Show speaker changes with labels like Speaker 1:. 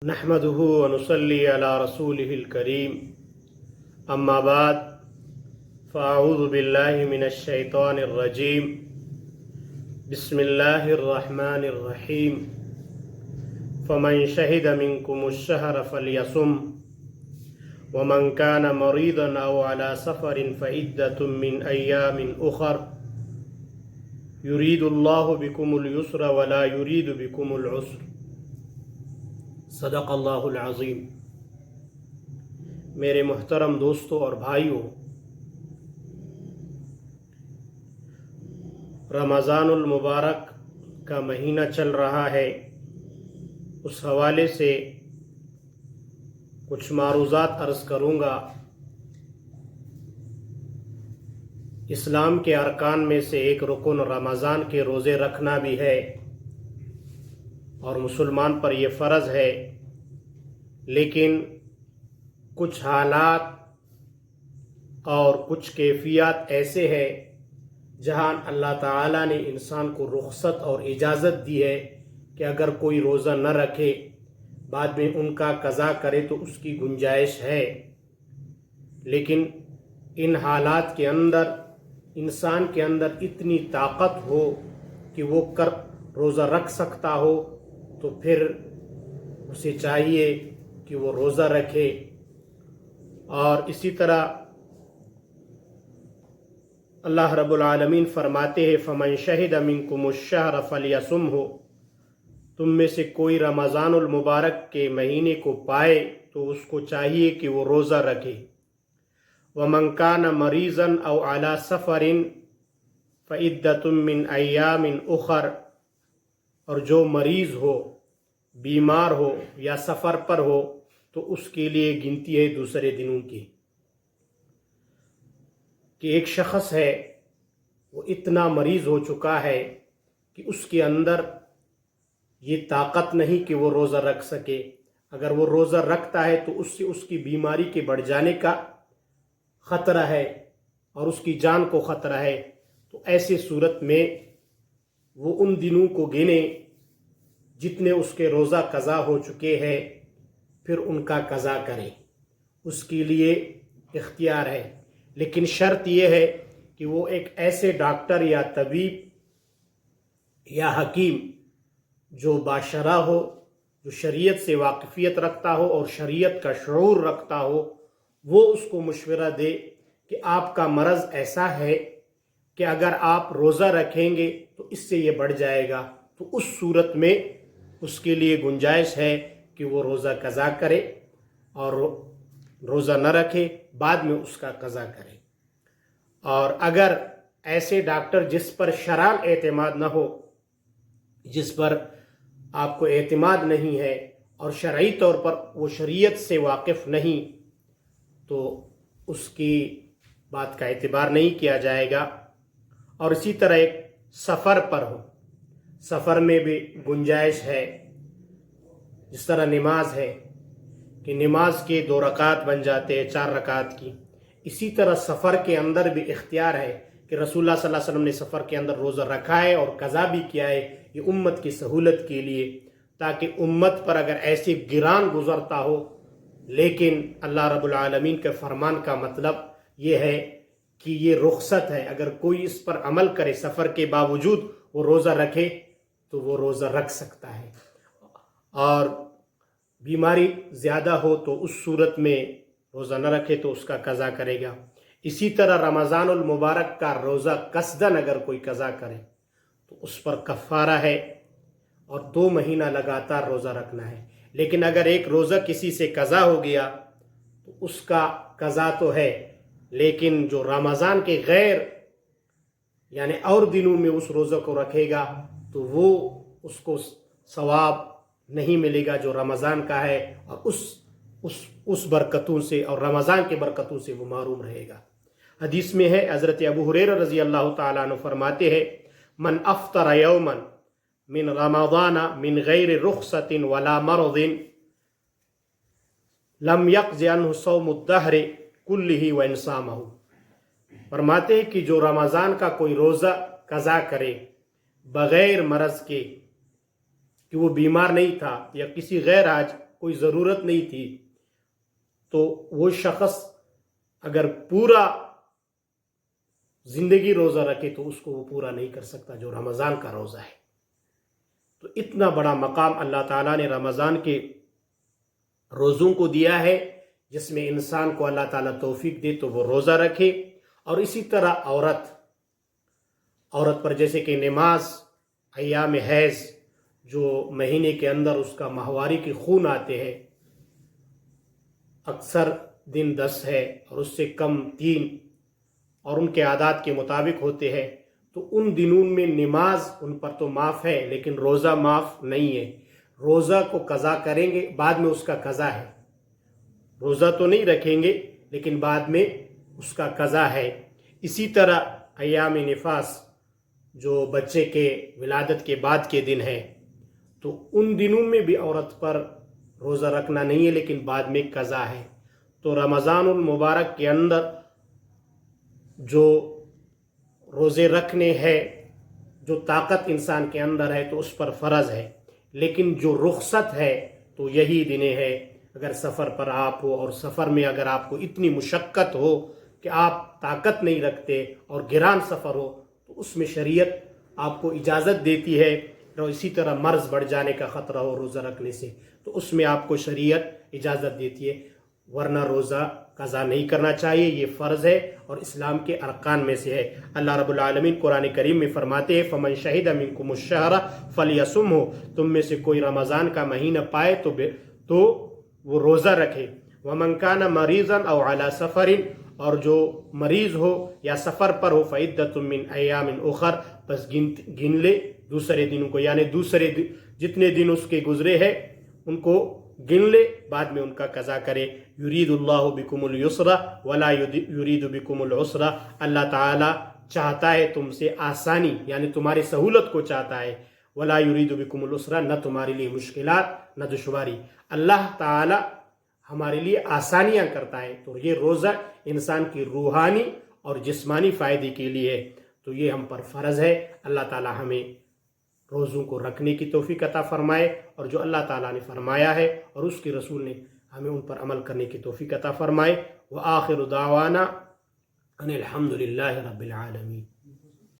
Speaker 1: نحمده ونصلي على رسوله الكريم أما بعد فأعوذ بالله من الشيطان الرجيم بسم الله الرحمن الرحيم فمن شهد منكم الشهر فليصم ومن كان مريضا أو على سفر فعدة من أيام أخر يريد الله بكم اليسر ولا يريد بكم العسر صدق اللہ العظیم۔ میرے محترم دوستوں اور بھائیوں، رمضان المبارک کا مہینہ چل رہا ہے، اس حوالے سے کچھ معروضات عرض کروں گا۔ اسلام کے ارکان میں سے ایک رکن رمضان کے روزے رکھنا بھی ہے، اور مسلمان پر یہ فرض ہے، لیکن کچھ حالات اور کچھ کیفیات ایسے ہیں جہاں اللہ تعالیٰ نے انسان کو رخصت اور اجازت دی ہے کہ اگر کوئی روزہ نہ رکھے بعد میں ان کا قضا کرے تو اس کی گنجائش ہے، لیکن ان حالات کے اندر انسان کے اندر اتنی طاقت ہو کہ وہ روزہ رکھ سکتا ہو تو پھر اسے چاہیے کہ وہ روزہ رکھے۔ اور اسی طرح اللہ رب العالمین فرماتے ہیں فَمَنْ شَهِدَ مِنْكُمُ الشَّهْرَ فَلْيَصُمْهُ، تم میں سے کوئی رمضان المبارک کے مہینے کو پائے تو اس کو چاہیے کہ وہ روزہ رکھے۔ وَمَنْ كَانَ مَرِيضًا أَوْ عَلَى سَفَرٍ فَعِدَّةٌ مِّنْ أَيَّامٍ أُخَرَ، اور جو مریض ہو، بیمار ہو یا سفر پر ہو تو اس کے لیے گنتی ہے دوسرے دنوں کی۔ کہ ایک شخص ہے، وہ اتنا مریض ہو چکا ہے کہ اس کے اندر یہ طاقت نہیں کہ وہ روزہ رکھ سکے۔ اگر وہ روزہ رکھتا ہے تو اس سے اس کی بیماری کے بڑھ جانے کا خطرہ ہے اور اس کی جان کو خطرہ ہے، تو ایسے صورت میں وہ ان دنوں کو گنے جتنے اس کے روزہ قضا ہو چکے ہیں، پھر ان کا قضا کرے، اس کے لیے اختیار ہے۔ لیکن شرط یہ ہے کہ وہ ایک ایسے ڈاکٹر یا طبیب یا حکیم جو باشرع ہو، جو شریعت سے واقفیت رکھتا ہو اور شریعت کا شعور رکھتا ہو، وہ اس کو مشورہ دے کہ آپ کا مرض ایسا ہے کہ اگر آپ روزہ رکھیں گے تو اس سے یہ بڑھ جائے گا، تو اس صورت میں اس کے لیے گنجائش ہے کہ وہ روزہ قضا کرے اور روزہ نہ رکھے، بعد میں اس کا قضا کرے۔ اور اگر ایسے ڈاکٹر جس پر شرعاً اعتماد نہ ہو، جس پر آپ کو اعتماد نہیں ہے اور شرعی طور پر وہ شریعت سے واقف نہیں، تو اس کی بات کا اعتبار نہیں کیا جائے گا۔ اور اسی طرح ایک سفر پر ہو، سفر میں بھی گنجائش ہے، جس طرح نماز ہے کہ نماز کے 2 رکعت بن جاتے ہیں 4 رکعت کی، اسی طرح سفر کے اندر بھی اختیار ہے کہ رسول اللہ صلی اللہ علیہ وسلم نے سفر کے اندر روزہ رکھا ہے اور قضا بھی کیا ہے، یہ امت کی سہولت کے لیے، تاکہ امت پر اگر ایسی گران گزرتا ہو، لیکن اللہ رب العالمین کے فرمان کا مطلب یہ ہے کہ یہ رخصت ہے، اگر کوئی اس پر عمل کرے سفر کے باوجود وہ روزہ رکھے تو وہ روزہ رکھ سکتا ہے، اور بیماری زیادہ ہو تو اس صورت میں روزہ نہ رکھے تو اس کا قضا کرے گا۔ اسی طرح رمضان المبارک کا روزہ قصداً اگر کوئی قضا کرے تو اس پر کفارہ ہے اور 2 مہینہ لگاتار روزہ رکھنا ہے۔ لیکن اگر ایک روزہ کسی سے قضا ہو گیا تو اس کا قضا تو ہے، لیکن جو رمضان کے غیر یعنی اور دنوں میں اس روزہ کو رکھے گا تو وہ اس کو ثواب نہیں ملے گا جو رمضان کا ہے، اور اس برکتوں سے اور رمضان کے برکتوں سے وہ محروم رہے گا۔ حدیث میں ہے، حضرت ابو ہریرہ رضی اللہ تعالیٰ عنہ فرماتے ہیں من افطر یوما من رمضان من غیر رخصت ولا مرض لم یقض عنہ صوم الدہر کلہ وان صامہ، فرماتے ہیں کہ جو رمضان کا کوئی روزہ قضا کرے بغیر مرض کے، کہ وہ بیمار نہیں تھا یا کسی غیر کوئی ضرورت نہیں تھی، تو وہ شخص اگر پورا زندگی روزہ رکھے تو اس کو وہ پورا نہیں کر سکتا جو رمضان کا روزہ ہے۔ تو اتنا بڑا مقام اللہ تعالیٰ نے رمضان کے روزوں کو دیا ہے، جس میں انسان کو اللہ تعالیٰ توفیق دے تو وہ روزہ رکھے۔ اور اسی طرح عورت پر جیسے کہ نماز، ایام حیض جو مہینے کے اندر اس کا ماہواری کے خون آتے ہیں، اکثر دن 10 ہے اور اس سے کم 3، اور ان کے عادات کے مطابق ہوتے ہیں، تو ان دنوں میں نماز ان پر تو معاف ہے لیکن روزہ معاف نہیں ہے۔ روزہ کو قضا کریں گے، بعد میں اس کا قضا ہے۔ روزہ تو نہیں رکھیں گے لیکن بعد میں اس کا قضا ہے۔ اسی طرح ایام نفاس جو بچے کے ولادت کے بعد کے دن ہیں، تو ان دنوں میں بھی عورت پر روزہ رکھنا نہیں ہے لیکن بعد میں قضا ہے۔ تو رمضان المبارک کے اندر جو روزے رکھنے ہیں، جو طاقت انسان کے اندر ہے تو اس پر فرض ہے، لیکن جو رخصت ہے تو یہی دن ہے۔ اگر سفر پر آپ ہو اور سفر میں اگر آپ کو اتنی مشقت ہو کہ آپ طاقت نہیں رکھتے اور گران سفر ہو، تو اس میں شریعت آپ کو اجازت دیتی ہے۔ اور اسی طرح مرض بڑھ جانے کا خطرہ ہو روزہ رکھنے سے، تو اس میں آپ کو شریعت اجازت دیتی ہے، ورنہ روزہ قضا نہیں کرنا چاہیے، یہ فرض ہے اور اسلام کے ارکان میں سے ہے۔ اللہ رب العالمین قرآن کریم میں فرماتے ہیں فَمَنْ شَهِدَ مِنْكُمُ الشَّهْرَ فَلْيَصُمْهُ، تم میں سے کوئی رمضان کا مہینہ پائے تو وہ روزہ رکھے۔ وَمَنْ كَانَ مَرِيضًا أَوْ عَلَى سَفَرٍ، اور جو مریض ہو یا سفر پر ہو فَعِدَّةٌ مِّنْ أَيَّامٍ أُخَرَ، بس گن لے دوسرے دنوں کو، یعنی دوسرے جتنے دن اس کے گزرے ہیں ان کو گن لے، بعد میں ان کا قضا کرے۔ یرید اللہ بکم اليسر ولا یرید بکم العسر، اللہ تعالیٰ چاہتا ہے تم سے آسانی، یعنی تمہاری سہولت کو چاہتا ہے۔ ولا یرید بکم العسر، نہ تمہارے لیے مشکلات نہ دشواری۔ اللہ تعالیٰ ہمارے لیے آسانیاں کرتا ہے، تو یہ روزہ انسان کی روحانی اور جسمانی فائدے کے لیے ہے، تو یہ ہم پر فرض ہے۔ اللہ تعالیٰ ہمیں روزوں کو رکھنے کی توفیق عطا فرمائے، اور جو اللہ تعالیٰ نے فرمایا ہے اور اس کے رسول نے ہمیں ان پر عمل کرنے کی توفیق عطا فرمائے۔ وآخر دعوانا ان الحمد للہ رب العالمین۔